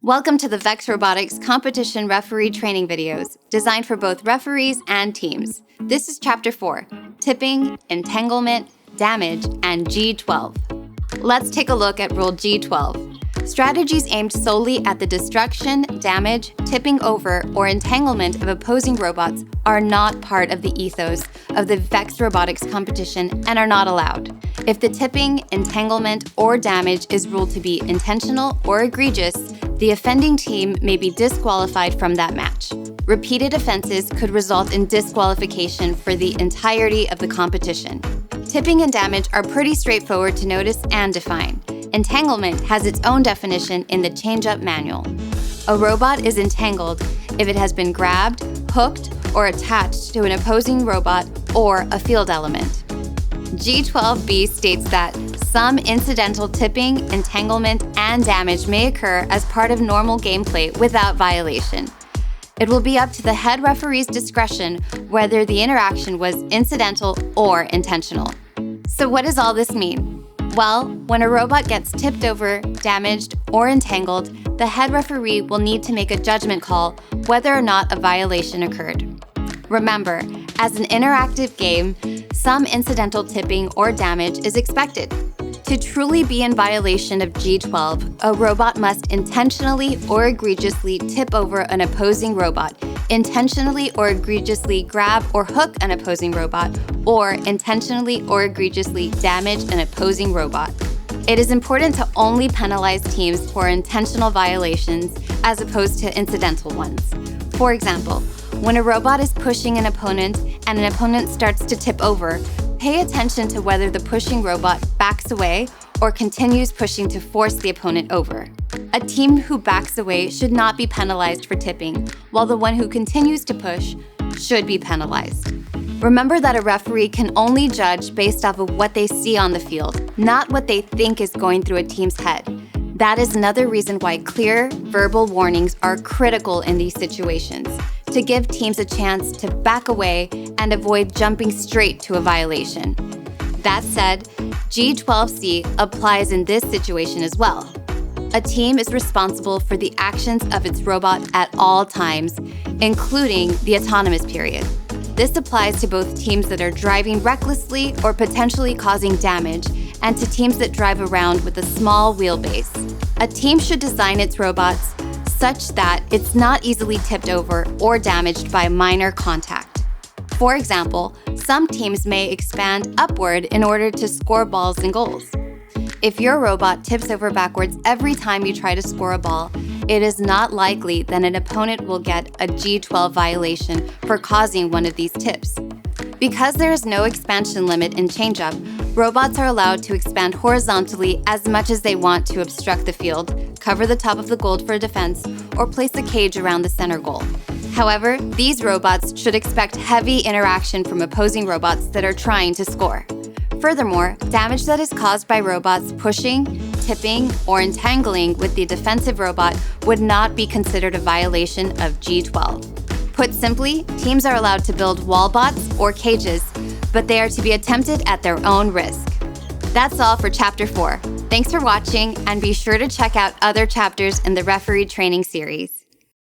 Welcome to the Vex Robotics competition referee training videos, designed for both referees and teams. This is Chapter 4, Tipping, Entanglement, Damage, and G12. Let's take a look at Rule G12. Strategies aimed solely at the destruction, damage, tipping over, or entanglement of opposing robots are not part of the ethos of the Vex Robotics competition and are not allowed. If the tipping, entanglement, or damage is ruled to be intentional or egregious, the offending team may be disqualified from that match. Repeated offenses could result in disqualification for the entirety of the competition. Tipping and damage are pretty straightforward to notice and define. Entanglement has its own definition in the Change-Up manual. A robot is entangled if it has been grabbed, hooked, or attached to an opposing robot or a field element. G12B states that some incidental tipping, entanglement, and damage may occur as part of normal gameplay without violation. It will be up to the head referee's discretion whether the interaction was incidental or intentional. So what does all this mean? Well, when a robot gets tipped over, damaged, or entangled, the head referee will need to make a judgment call whether or not a violation occurred. Remember, as an interactive game, some incidental tipping or damage is expected. To truly be in violation of G12, a robot must intentionally or egregiously tip over an opposing robot, intentionally or egregiously grab or hook an opposing robot, or intentionally or egregiously damage an opposing robot. It is important to only penalize teams for intentional violations as opposed to incidental ones. For example, when a robot is pushing an opponent and an opponent starts to tip over, pay attention to whether the pushing robot backs away or continues pushing to force the opponent over. A team who backs away should not be penalized for tipping, while the one who continues to push should be penalized. Remember that a referee can only judge based off of what they see on the field, not what they think is going through a team's head. That is another reason why clear, verbal warnings are critical in these situations, to give teams a chance to back away and avoid jumping straight to a violation. That said, G12C applies in this situation as well. A team is responsible for the actions of its robot at all times, including the autonomous period. This applies to both teams that are driving recklessly or potentially causing damage, and to teams that drive around with a small wheelbase. A team should design its robots such that it's not easily tipped over or damaged by minor contact. For example, some teams may expand upward in order to score balls and goals. If your robot tips over backwards every time you try to score a ball, it is not likely that an opponent will get a G12 violation for causing one of these tips. Because there is no expansion limit in Change-Up, robots are allowed to expand horizontally as much as they want to obstruct the field, cover the top of the goal for defense, or place a cage around the center goal. However, these robots should expect heavy interaction from opposing robots that are trying to score. Furthermore, damage that is caused by robots pushing, tipping, or entangling with the defensive robot would not be considered a violation of G12. Put simply, teams are allowed to build wall bots or cages, but they are to be attempted at their own risk. That's all for Chapter 4. Thanks for watching, and be sure to check out other chapters in the referee training series.